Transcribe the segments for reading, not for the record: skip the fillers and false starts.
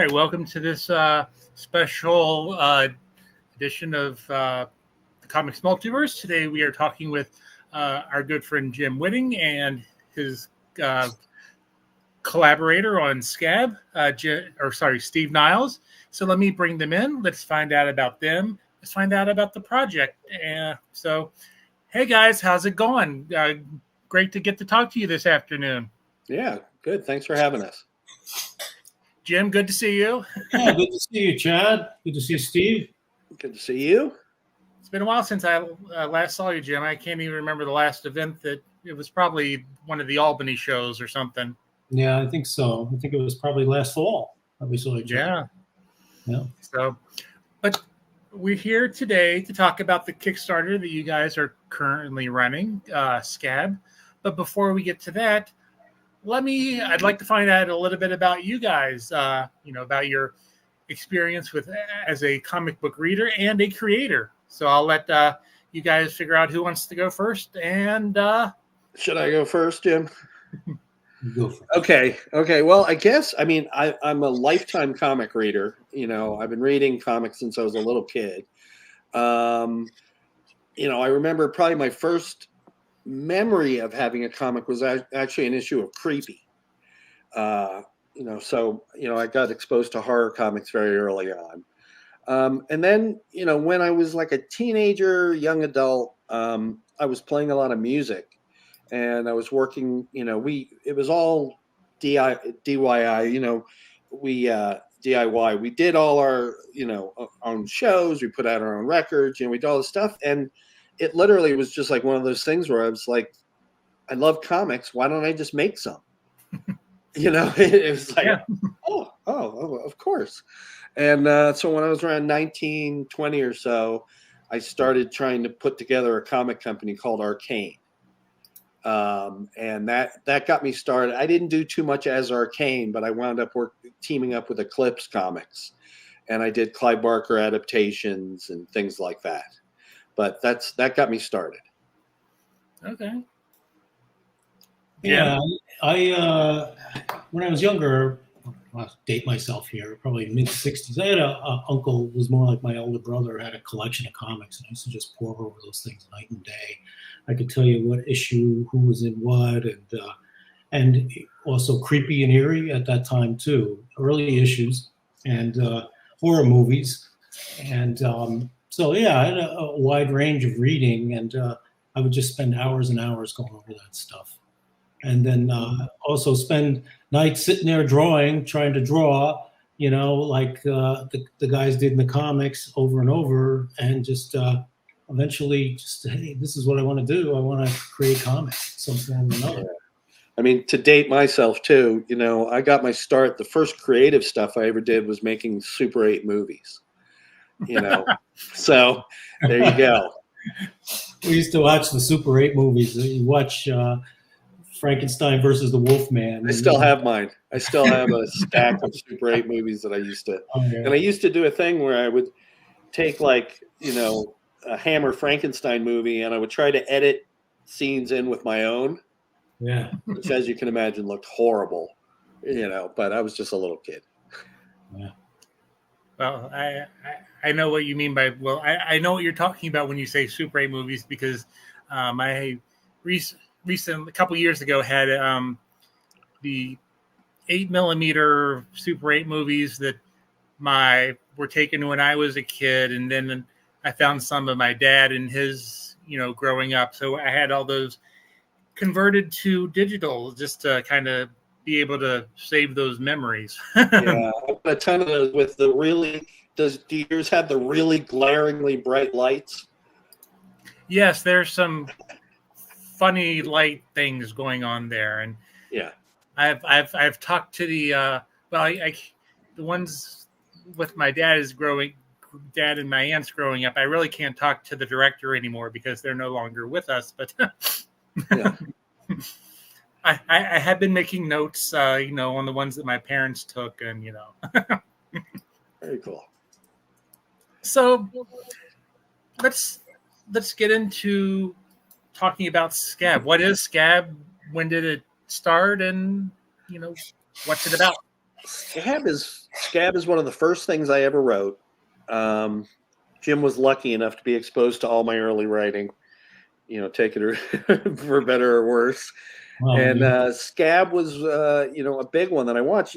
right, welcome to this special edition of the Comics Multiverse. Today we are talking with our good friend Jim Whitting and his collaborator on SCAB, Steve Niles. So let me bring them in. Let's find out about them. Let's find out about the project. Hey guys, how's it going? Great to get to talk to you this afternoon. Yeah, good. Thanks for having us. Jim, good to see you. Yeah, good to see you, Chad. Good to see you, Steve. Good to see you. It's been a while since I last saw you, Jim. I can't even remember the last event. That it was probably one of the Albany shows or something. Yeah, I think so. I think it was probably last fall that we saw each other. Yeah. So, but we're here today to talk about the Kickstarter that you guys are currently running, SCAB. But before we get to that, I'd like to find out a little bit about you guys, about your experience as a comic book reader and a creator. So I'll let you guys figure out who wants to go first. And should I go first, Jim? Go for it. Okay. Well, I'm a lifetime comic reader. I've been reading comics since I was a little kid. I remember probably my first memory of having a comic was actually an issue of Creepy. I got exposed to horror comics very early on. And then, when I was like a teenager, young adult, I was playing a lot of music and I was working, it was all DIY, DIY. We did all our, own shows. We put out our own records, we did all this stuff. And it literally was just like one of those things where I was like, I love comics. Why don't I just make some? It was like, yeah. oh, of course. And so when I was around 19, 20 or so, I started trying to put together a comic company called Arcane. And that got me started. I didn't do too much as Arcane, but I wound up teaming up with Eclipse Comics. And I did Clive Barker adaptations and things like that. But that got me started. Okay. Yeah, I when I was younger, I'll date myself here, probably mid-60s, I had an uncle who was more like my older brother, had a collection of comics, and I used to just pore over those things night and day. I could tell you what issue, who was in what, and also creepy and eerie at that time too, early issues, and horror movies. And so, yeah, I had a wide range of reading, and I would just spend hours and hours going over that stuff. And then also spend nights sitting there trying to draw, like the guys did in the comics over and over, and just eventually hey, this is what I want to do. I want to create comics, something or another. I mean, to date myself too, I got my start. The first creative stuff I ever did was making Super 8 movies, So there you go. We used to watch the Super 8 movies. You watch Frankenstein versus the Wolfman. I still have mine. I still have a stack of Super 8 movies that I used to. Oh, yeah. And I used to do a thing where I would take a Hammer Frankenstein movie and I would try to edit scenes in with my own. Yeah. Which, as you can imagine, looked horrible, but I was just a little kid. Yeah. Well, I know what you mean by, I know what you're talking about when you say Super 8 movies, because I a couple years ago had the 8mm Super 8 movies that were taken when I was a kid, and then I found some of my dad and his, growing up. So I had all those converted to digital just to kind of be able to save those memories. Yeah, a ton of those with the really. Do yours have the really glaringly bright lights? Yes, there's some funny light things going on there, and yeah, I've talked to the the ones with my dad and my aunts growing up. I really can't talk to the director anymore because they're no longer with us. But yeah. I have been making notes, on the ones that my parents took, and Very cool. So let's get into talking about SCAB. What is SCAB? When did it start? And what's it about? SCAB is one of the first things I ever wrote. Jim was lucky enough to be exposed to all my early writing. Take it for better or worse. Well, And SCAB was, a big one that I watched.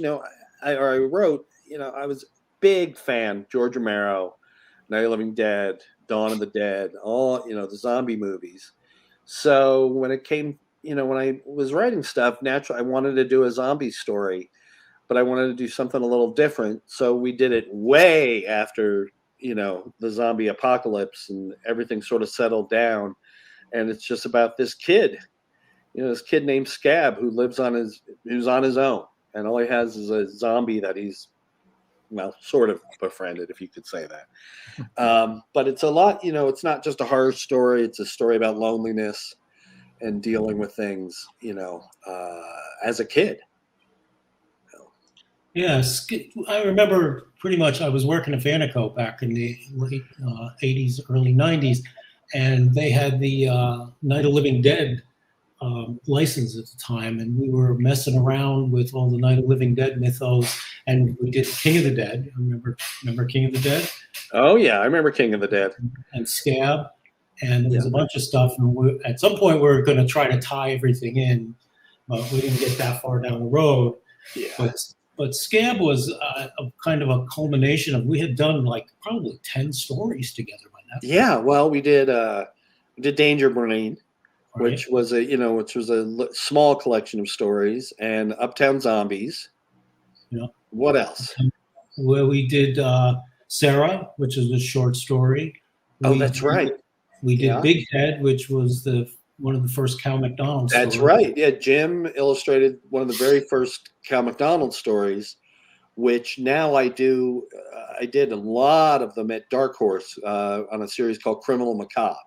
I wrote. I was a big fan. George Romero, Night of the Living Dead, Dawn of the Dead, all the zombie movies. So when it came, when I was writing stuff, naturally I wanted to do a zombie story, but I wanted to do something a little different. So we did it way after the zombie apocalypse and everything sort of settled down. And it's just about this kid, this kid named SCAB who's on his own, and all he has is a zombie that he's, sort of befriended, if you could say that. But it's a lot, it's not just a horror story. It's a story about loneliness and dealing with things, as a kid. Yes, I remember pretty much. I was working at Vanico back in the late 80s, early 90s, and they had the Night of Living Dead license at the time, and we were messing around with all the Night of Living Dead mythos, and we did King of the Dead. Remember King of the Dead? Oh yeah, I remember King of the Dead. And SCAB, and there was a bunch of stuff, and at some point we were going to try to tie everything in, but we didn't get that far down the road. Yeah. But SCAB was a kind of a culmination of, we had done like probably 10 stories together by that point. Yeah, well, we did Danger Brain, Right. which was a small collection of stories, and Uptown Zombies. Yeah. What else? Where we did Sarah, which is a short story. That's right. We did Big Head, which was one of the first Cal McDonald stories. That's right. Yeah, Jim illustrated one of the very first Cal McDonald stories, which now I do. I did a lot of them at Dark Horse on a series called Criminal Macabre.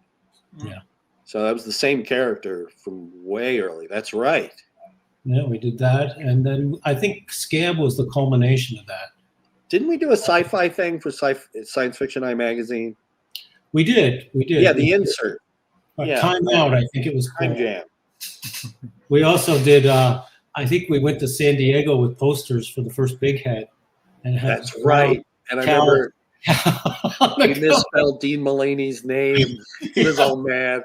Yeah. So that was the same character from way early. That's right. Yeah, we did that. And then I think SCAB was the culmination of that. Didn't we do a sci-fi thing for Science Fiction Eye magazine? We did. Yeah, the insert. Time Out, I think it was called. Time Jam. We also did, I think we went to San Diego with posters for the first Big Head. And that's right. And I remember he misspelled Dean Mulaney's name. He was all mad.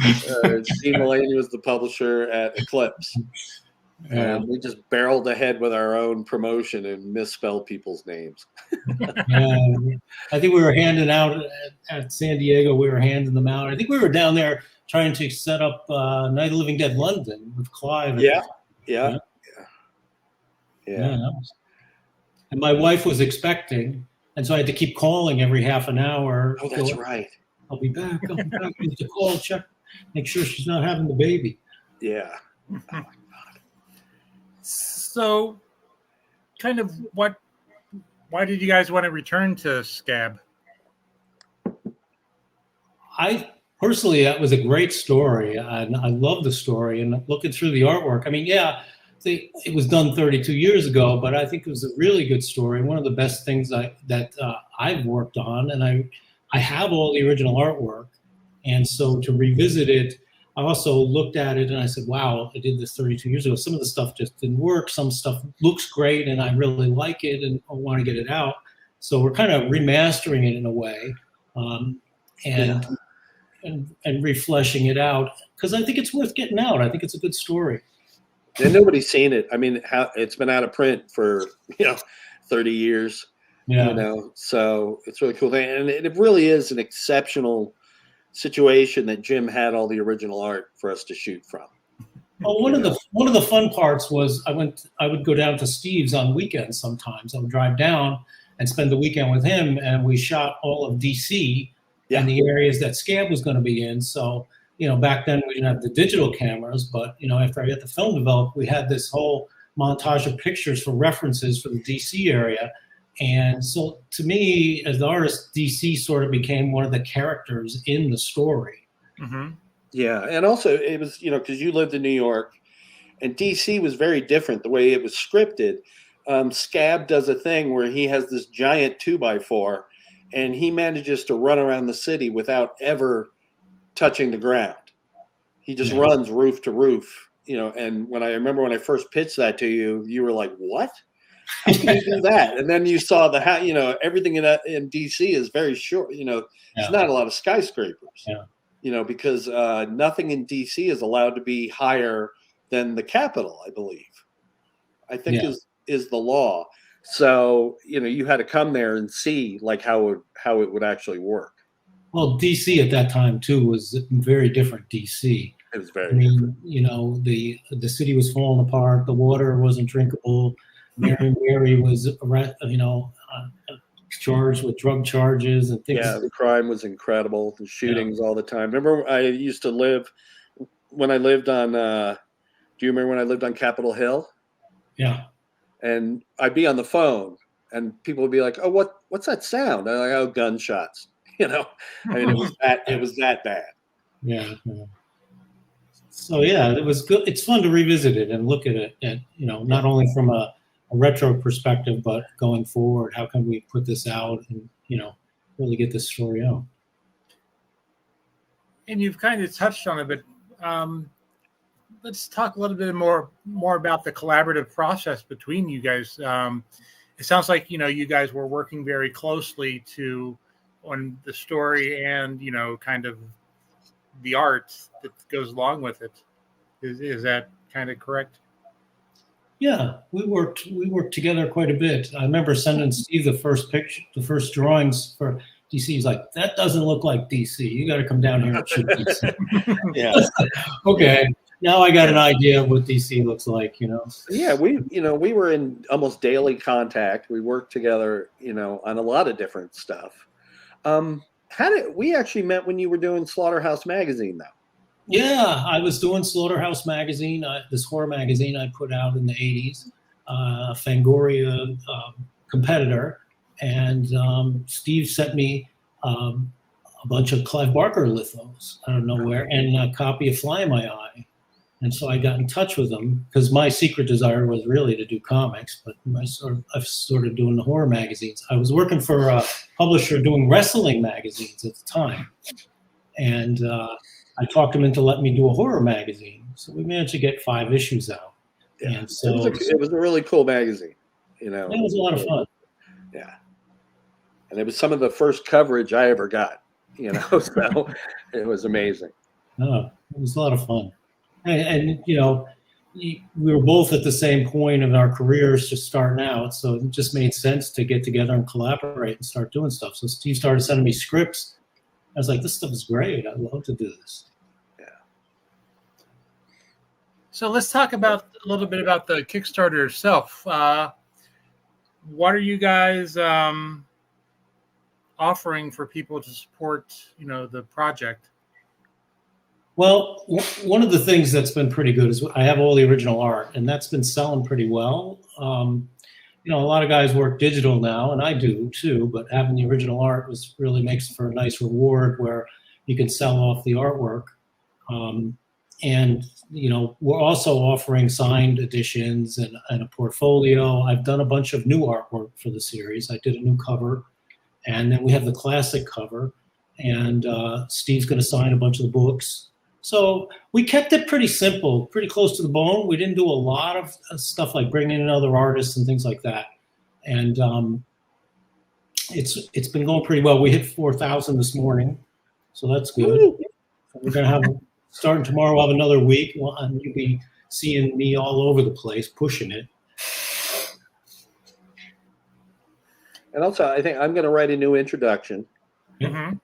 Dean Mulaney was the publisher at Eclipse. And we just barreled ahead with our own promotion and misspelled people's names. Yeah, I think we were handing out at San Diego. We were handing them out. I think we were down there trying to set up Night of the Living Dead London with Clive. Yeah. And my wife was expecting, and so I had to keep calling every half an hour. Oh, that's right. I'll be back. I need to call, check, make sure she's not having the baby. Yeah. Oh my God. So, kind of why did you guys want to return to SCAB? I personally, that was a great story, and I love the story. And looking through the artwork, I mean, it was done 32 years ago, but I think it was a really good story. One of the best things that I've worked on, and I have all the original artwork, and so to revisit it, I also looked at it and I said, wow, I did this 32 years ago. Some of the stuff just didn't work. Some stuff looks great and I really like it and I want to get it out. So we're kind of remastering it in a way and refleshing it out because I think it's worth getting out. I think it's a good story. And nobody's seen it. I mean, it's been out of print for 30 years. Yeah. So it's really cool. And it really is an exceptional situation that Jim had all the original art for us to shoot from. Well, one of the fun parts was I would go down to Steve's on weekends sometimes. I would drive down and spend the weekend with him, and we shot all of DC and the areas that SCAB was going to be in. So, back then we didn't have the digital cameras, but, after I got the film developed, we had this whole montage of pictures for references for the DC area. And so to me, as the artist, DC sort of became one of the characters in the story. Mm-hmm. Yeah. And also it was, because you lived in New York and DC was very different the way it was scripted. SCAB does a thing where he has this giant 2x4 and he manages to run around the city without ever touching the ground. He just runs roof to roof, and I remember when I first pitched that to you, you were like, what? How can you do that? And then you saw everything in DC is very short. It's not a lot of skyscrapers. Yeah. Because nothing in DC is allowed to be higher than the Capitol, I believe. I think is the law. So you had to come there and see like how it would actually work. Well, DC at that time too was very different. DC. It was very different. The city was falling apart. The water wasn't drinkable. Mary was charged with drug charges and things. Yeah, the crime was incredible. The shootings all the time. Remember, I used to live when I lived on. Do you remember when I lived on Capitol Hill? Yeah. And I'd be on the phone, and people would be like, "Oh, what's that sound?" I'm like, "Oh, gunshots." I mean, it was that bad. Yeah. So it was good. It's fun to revisit it and look at it, and not only from a retro perspective, but going forward, how can we put this out and really get this story out? And you've kind of touched on it, but let's talk a little bit more about the collaborative process between you guys. It sounds like you guys were working very closely on the story and kind of the art that goes along with it. Is that kind of correct? Yeah, we worked together quite a bit. I remember sending Steve the first drawings for DC. He's like, "That doesn't look like DC. You got to come down here and shoot DC." Yeah. Okay. Now I got an idea of what DC looks like. Yeah, we were in almost daily contact. We worked together, on a lot of different stuff. We actually met when you were doing Slaughterhouse Magazine, though? Yeah, I was doing Slaughterhouse Magazine, this horror magazine I put out in the 80s, Fangoria competitor. And Steve sent me a bunch of Clive Barker lithos out of nowhere and a copy of Fly in My Eye. And so I got in touch with him because my secret desire was really to do comics, but I started doing the horror magazines. I was working for a publisher doing wrestling magazines at the time. And I talked him into letting me do a horror magazine. So we managed to get 5 issues out. Yeah. And so it was a really cool magazine. It was a lot of fun. Yeah. And it was some of the first coverage I ever got, so it was amazing. Oh, it was a lot of fun. And we were both at the same point in our careers, just starting out. So it just made sense to get together and collaborate and start doing stuff. So Steve started sending me scripts. I was like, this stuff is great. I'd love to do this. Yeah. So let's talk a little bit about the Kickstarter itself. What are you guys offering for people to support, the project? Well, one of the things that's been pretty good is I have all the original art, and that's been selling pretty well. A lot of guys work digital now, and I do too, but having the original art really makes for a nice reward where you can sell off the artwork. And we're also offering signed editions and a portfolio. I've done a bunch of new artwork for the series. I did a new cover, and then we have the classic cover, and Steve's going to sign a bunch of the books. So we kept it pretty simple, pretty close to the bone. We didn't do a lot of stuff like bringing in other artists and things like that. And it's been going pretty well. We hit 4,000 this morning, so that's good. Ooh. We're going to have, starting tomorrow, we'll have another week. And you'll be seeing me all over the place pushing it. And also, I think I'm going to write a new introduction. Mm-hmm.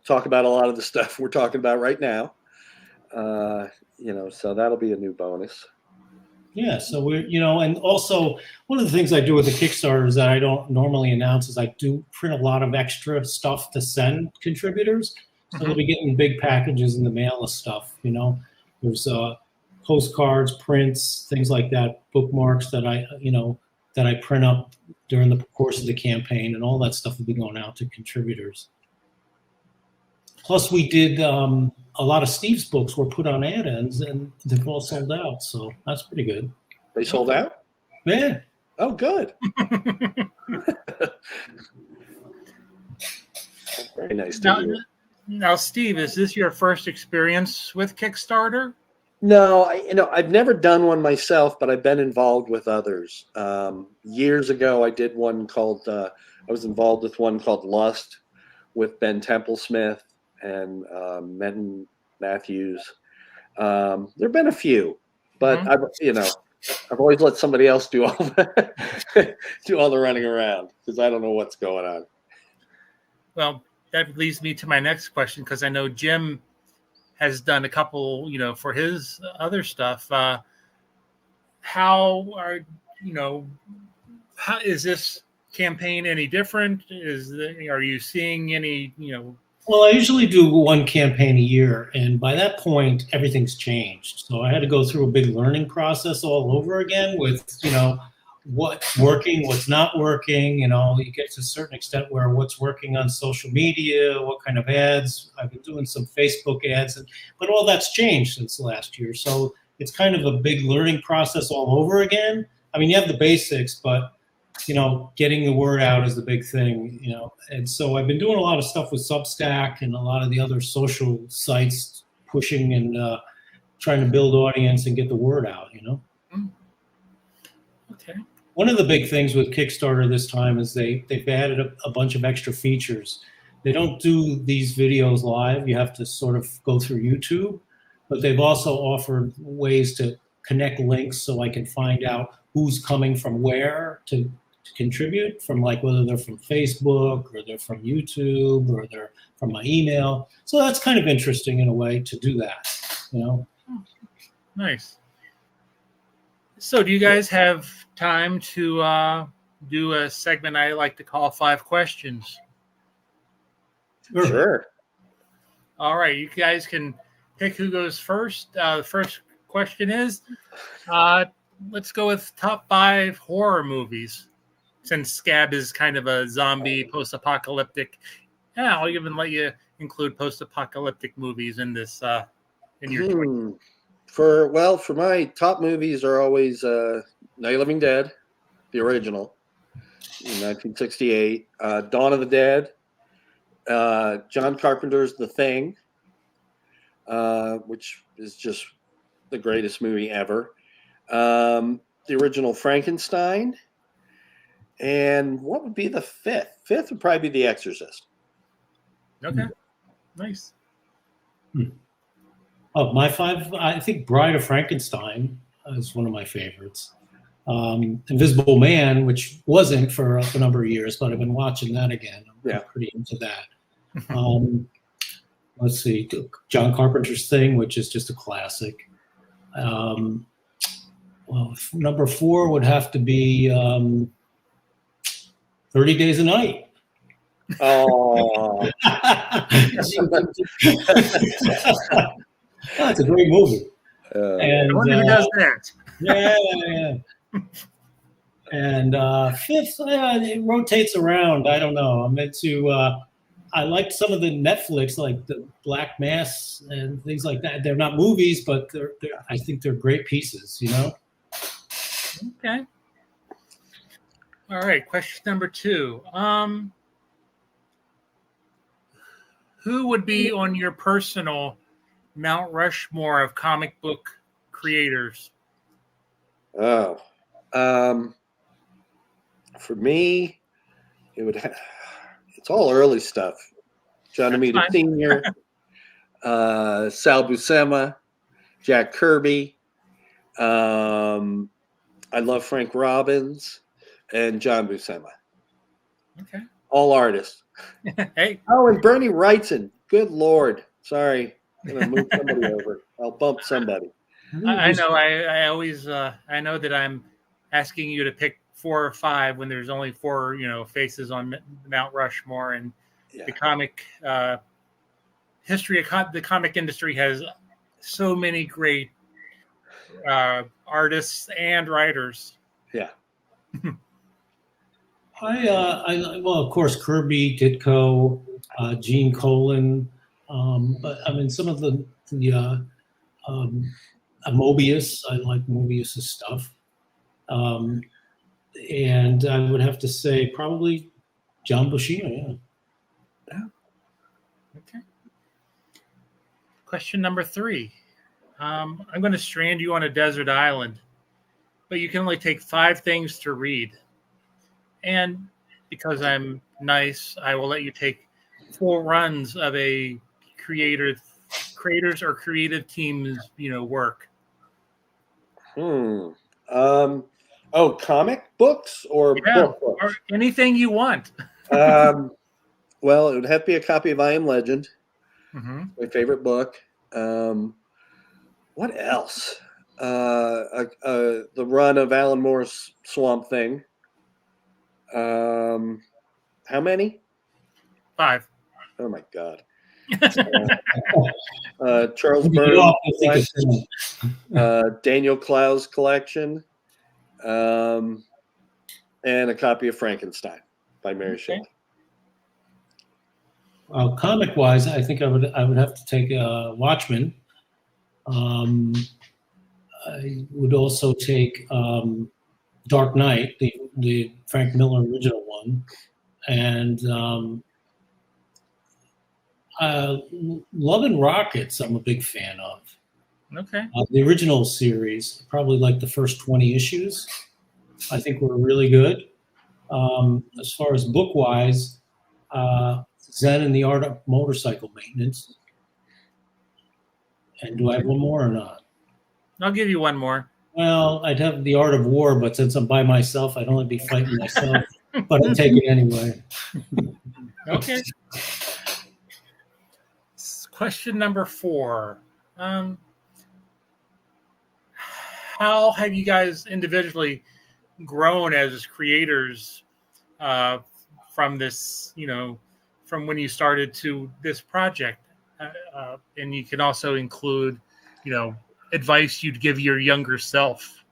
Talk about a lot of the stuff we're talking about right now. So that'll be a new bonus. Yeah, so we're, and also one of the things I do with the Kickstarters that I don't normally announce is I do print a lot of extra stuff to send contributors. So they'll be getting big packages in the mail of stuff, There's postcards, prints, things like that, bookmarks that I print up during the course of the campaign, and all that stuff will be going out to contributors. Plus, we did a lot of Steve's books were put on ad ends, and they've all sold out. So that's pretty good. They sold out? Yeah. Oh, good. Very nice to hear. Now, Steve, is this your first experience with Kickstarter? No, I've never done one myself, but I've been involved with others. Years ago, I did one called. I was involved with one called Lust with Ben Templesmith and Menton Matthews. There've been a few, but I've always let somebody else do all do all the running around because I don't know what's going on. Well, that leads me to my next question because I know Jim has done a couple, for his other stuff. How is this campaign any different? Are you seeing any, Well, I usually do one campaign a year, and by that point, everything's changed. So I had to go through a big learning process all over again with, what's working, what's not working. You get to a certain extent where what's working on social media, what kind of ads. I've been doing some Facebook ads, but all that's changed since last year. So it's kind of a big learning process all over again. I mean, you have the basics, but getting the word out is the big thing, And so I've been doing a lot of stuff with Substack and a lot of the other social sites, pushing and trying to build audience and get the word out, Okay. One of the big things with Kickstarter this time is they've added a bunch of extra features. They don't do these videos live. You have to sort of go through YouTube, but they've also offered ways to connect links so I can find out who's coming from where to contribute, from like whether they're from Facebook or they're from YouTube or they're from my email. So that's kind of interesting in a way to do that, Nice. So do you guys have time to do a segment I like to call 5 questions? Sure. All right. You guys can pick who goes first. The first question is, let's go with top 5 horror movies. Since SCAB is kind of a zombie post-apocalyptic, I'll even let you include post-apocalyptic movies in this. In your choice. For my top movies are always Night of the Living Dead, the original, in 1968, Dawn of the Dead, John Carpenter's The Thing, which is just the greatest movie ever, the original Frankenstein. And what would be the fifth? Fifth would probably be The Exorcist. Okay. Nice. Of my 5, I think Bride of Frankenstein is one of my favorites. Invisible Man, which wasn't for a number of years, but I've been watching that again. I'm pretty into that. Let's see. John Carpenter's Thing, which is just a classic. Number 4 would have to be 30 Days a Night. Oh, It's a great movie. I wonder who does that. Yeah. And 5th, it rotates around. I don't know. I'm into. I like some of the Netflix, like the Black Mass and things like that. They're not movies, but I think they're great pieces. Okay. All right. Question number 2. Who would be on your personal Mount Rushmore of comic book creators? Oh, for me, it's all early stuff. John Romita Sr., Sal Buscema, Jack Kirby. I love Frank Robbins and John Buscema. Okay. All artists. Hey. Oh, and Bernie Wrightson. Good Lord. Sorry. I'm going to move somebody over. I'll bump somebody. I know. I always I know that I'm asking you to pick 4 or 5 when there's only 4 faces on Mount Rushmore, and the comic history of the comic industry has so many great artists and writers. Yeah. Well, of course, Kirby, Ditko, Gene Colan, but I mean some of the Mobius. I like Mobius's stuff, and I would have to say probably John Buscema. Yeah. Okay. Question number 3. I'm going to strand you on a desert island, but you can only take 5 things to read. And because I'm nice, I will let you take 4 runs of a creators or creative team's work. Comic books or book books? Or anything you want. Well, it would have to be a copy of I Am Legend. Mm-hmm. My favorite book. What else? The run of Alan Moore's Swamp Thing. How many? 5. Oh my God. Charles Burns collection, Daniel Clowes collection, and a copy of Frankenstein by Mary Shelley. Comic wise, I think I would have to take Watchmen. I would also take Dark Knight, the Frank Miller original one, and Love and Rockets. I'm a big fan of. Okay. The original series, probably like the first 20 issues, I think were really good. As far as book wise, Zen and the Art of Motorcycle Maintenance. And do I have one more or not? I'll give you one more. Well, I'd have The Art of War, but since I'm by myself, I'd only be fighting myself. But I'll take it anyway. Okay. Question number 4. How have you guys individually grown as creators from this, from when you started to this project? And you can also include, advice you'd give your younger self.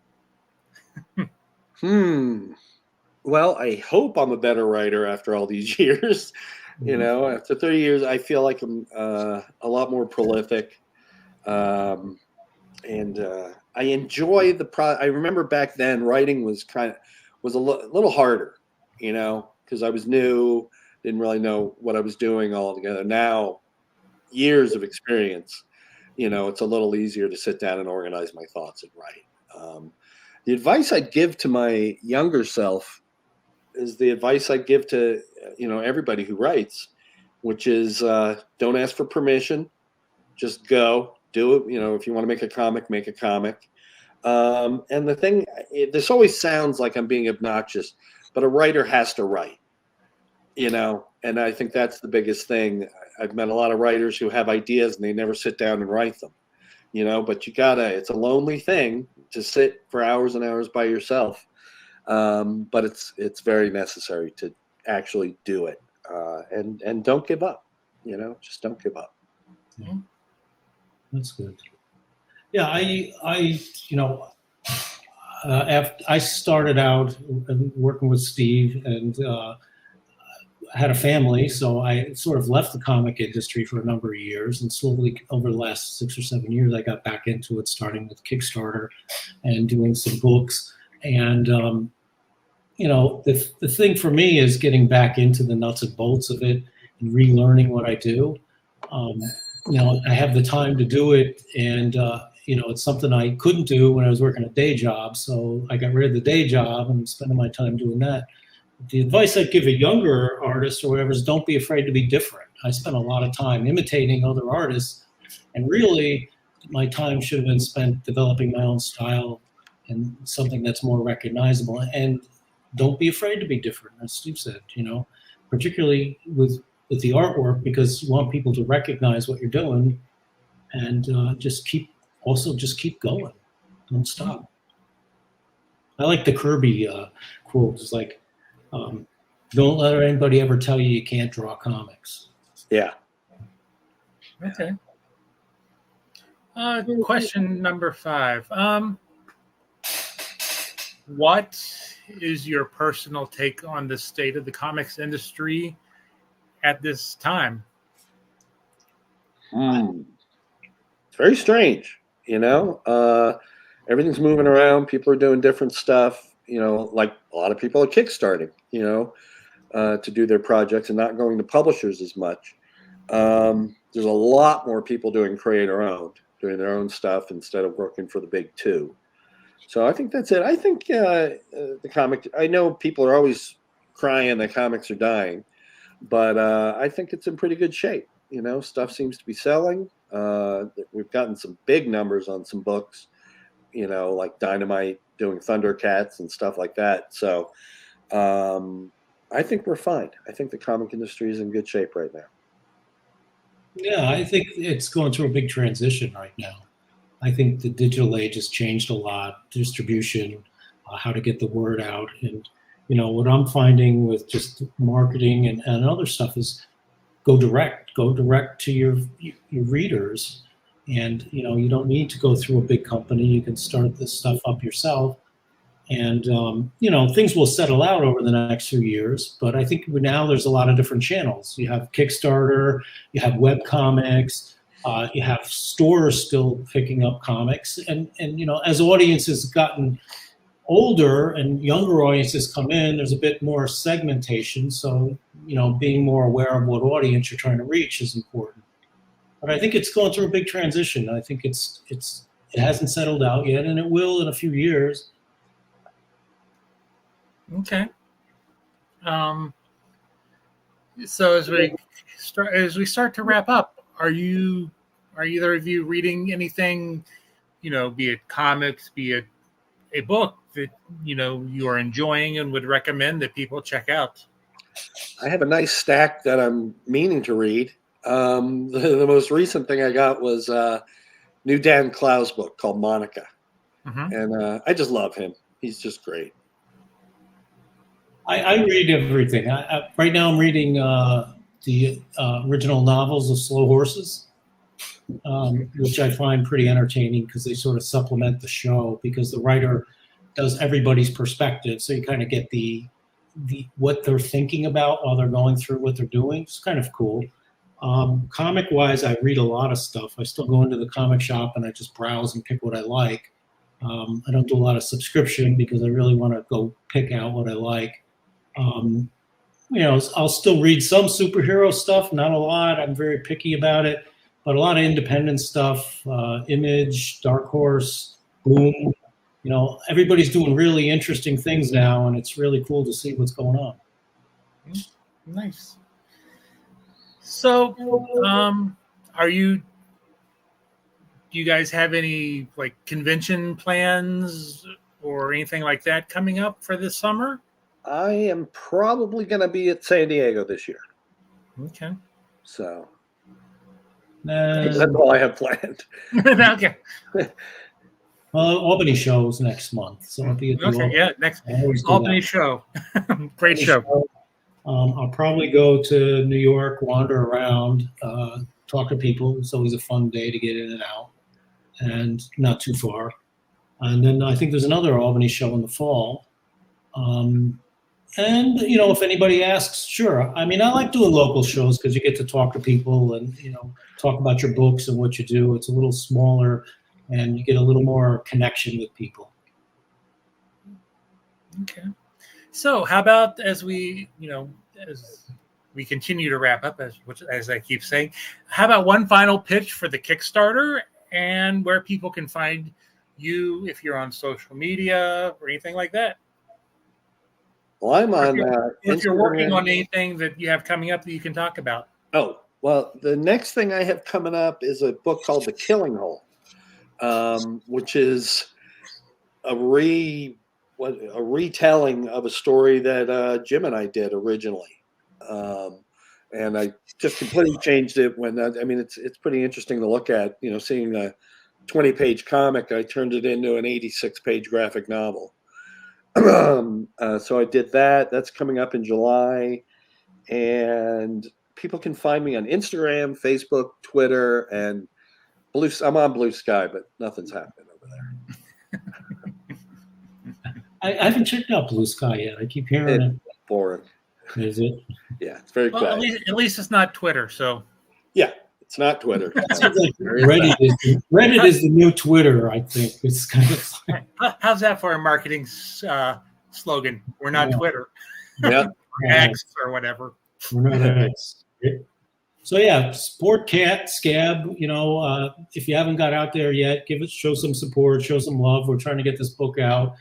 Well, I hope I'm a better writer after all these years. After 30 years, I feel like I'm a lot more prolific. And I enjoy I remember back then writing was a little harder, because I was new, didn't really know what I was doing altogether. Now, years of experience, it's a little easier to sit down and organize my thoughts and write. The advice I'd give to my younger self is the advice I'd give to, everybody who writes, which is don't ask for permission, just go. Do it. If you want to make a comic, make a comic. And the thing, this always sounds like I'm being obnoxious, but a writer has to write, and I think that's the biggest thing. I've met a lot of writers who have ideas and they never sit down and write them, but it's a lonely thing to sit for hours and hours by yourself. But it's very necessary to actually do it, and don't give up, just don't give up. Yeah. That's good. Yeah, after I started out working with Steve and had a family, so I sort of left the comic industry for a number of years, and slowly over the last 6 or 7 years, I got back into it, starting with Kickstarter and doing some books. And the thing for me is getting back into the nuts and bolts of it and relearning what I do. I have the time to do it, and it's something I couldn't do when I was working a day job. So I got rid of the day job and I'm spending my time doing that. The advice I'd give a younger artist or whatever is don't be afraid to be different. I spent a lot of time imitating other artists, and really my time should have been spent developing my own style and something that's more recognizable. And don't be afraid to be different, as Steve said, particularly with the artwork, because you want people to recognize what you're doing, and just keep going. Don't stop. I like the Kirby quote. It's like, don't let anybody ever tell you can't draw comics. Yeah. Okay. Question number 5. What is your personal take on the state of the comics industry at this time? It's very strange, everything's moving around. People are doing different stuff, like a lot of people are kickstarting, to do their projects and not going to publishers as much. There's a lot more people doing creator owned. doing their own stuff instead of working for the big two. So I think that's it. I think the comic, I know people are always crying that comics are dying, but I think it's in pretty good shape. Stuff seems to be selling. We've gotten some big numbers on some books, like Dynamite doing Thundercats and stuff like that. So I think we're fine. I think the comic industry is in good shape right now. Yeah, I think it's going through a big transition right now. I think the digital age has changed a lot, distribution, how to get the word out. And, what I'm finding with just marketing and other stuff is go direct to your readers. And, you don't need to go through a big company. You can start this stuff up yourself. And, things will settle out over the next few years. But I think now there's a lot of different channels. You have Kickstarter, you have web comics, you have stores still picking up comics. And as audiences gotten older and younger audiences come in, there's a bit more segmentation. So, being more aware of what audience you're trying to reach is important. But I think it's going through a big transition. I think it hasn't settled out yet, and it will in a few years. Okay. So as we start to wrap up, are either of you reading anything, be it comics, be it a book that you are enjoying and would recommend that people check out? I have a nice stack that I'm meaning to read. The most recent thing I got was new Dan Clowes book called Monica, and I just love him. He's just great. I read everything. Right now I'm reading the original novels of Slow Horses, which I find pretty entertaining because they sort of supplement the show because the writer does everybody's perspective. So you kind of get the what they're thinking about while they're going through what they're doing. It's kind of cool. Comic-wise, I read a lot of stuff. I still go into the comic shop and I just browse and pick what I like. I don't do a lot of subscription because I really want to go pick out what I like. I'll still read some superhero stuff, not a lot. I'm very picky about it, but a lot of independent stuff, Image, Dark Horse, Boom. Everybody's doing really interesting things now, and it's really cool to see what's going on. Nice. So, do you guys have any convention plans or anything like that coming up for this summer? I am probably going to be at San Diego this year. Okay. So that's all I have planned. Okay. Well, Albany show's next month, so I'll be at the next Albany show. Great show. I'll probably go to New York, wander around, talk to people. It's always a fun day to get in and out, and not too far. And then I think there's another Albany show in the fall. And, if anybody asks, sure. I mean, I like doing local shows because you get to talk to people and, talk about your books and what you do. It's a little smaller and you get a little more connection with people. Okay. So how about as we continue to wrap up, as I keep saying, how about one final pitch for the Kickstarter and where people can find you if you're on social media or anything like that? Well, I'm on if you're working on anything that you have coming up that you can talk about. Oh, well, the next thing I have coming up is a book called The Killing Hole, which is a retelling of a story that Jim and I did originally. And I just completely changed it it's pretty interesting to look at, seeing a 20-page comic. I turned it into an 86-page graphic novel. So I did that. That's coming up in July. And people can find me on Instagram, Facebook, Twitter, and I'm on Blue Sky, but nothing's happening over there. I haven't checked out Blue Sky yet. I keep hearing it. Boring. Is it? Yeah, it's very quiet. At least it's not Twitter, so. Yeah, it's not Twitter. Reddit is the new Twitter, I think. It's kind of how's that for a marketing slogan? We're not Twitter. Yeah. X or whatever. We're not X. So yeah, support Cat SCAB. If you haven't got out there yet, show some support, show some love. We're trying to get this book out.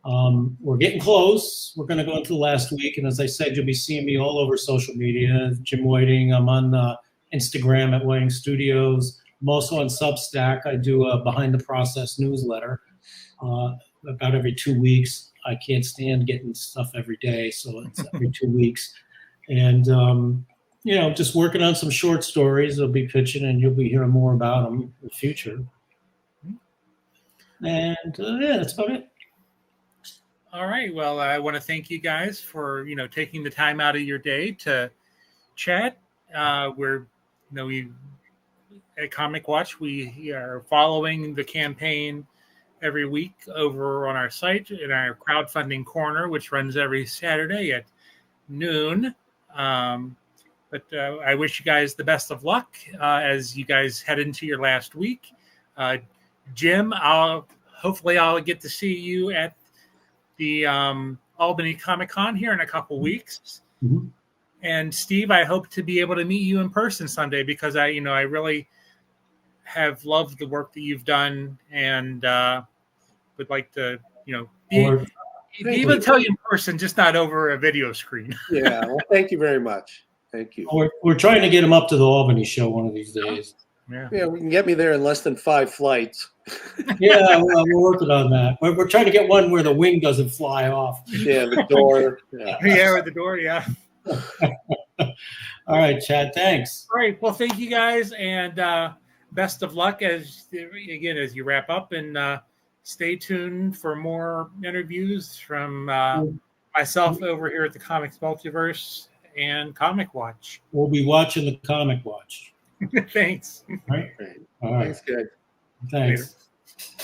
We're getting close. We're going to go into the last week, and as I said, you'll be seeing me all over social media. Jim Whiting. I'm on Instagram at Whiting Studios. I'm also on Substack. I do a Behind the Process newsletter about every 2 weeks. I can't stand getting stuff every day, so it's every 2 weeks. And just working on some short stories. I'll be pitching, and you'll be hearing more about them in the future. And that's about it. All right. Well, I want to thank you guys for taking the time out of your day to chat. We at Comic Watch, we are following the campaign every week over on our site in our crowdfunding corner, which runs every Saturday at noon. But I wish you guys the best of luck as you guys head into your last week. Jim, hopefully I'll get to see you at the Albany Comic-Con here in a couple weeks. Mm-hmm. And Steve, I hope to be able to meet you in person someday because I really have loved the work that you've done and would like to, be able to tell you in person, just not over a video screen. Yeah. Well, thank you very much. Thank you. We're trying to get him up to the Albany show one of these days. Yeah, we can get me there in less than 5 flights. Yeah, well, we're working on that. We're trying to get one where the wing doesn't fly off. Yeah, the door. Yeah, with the door, yeah. All right, Chad, thanks. All right, well, thank you guys, and best of luck as you wrap up, and stay tuned for more interviews from myself over here at the Comics Multiverse and Comic Watch. We'll be watching the Comic Watch. Thanks. All right. Thanks, guys. Thanks. Later.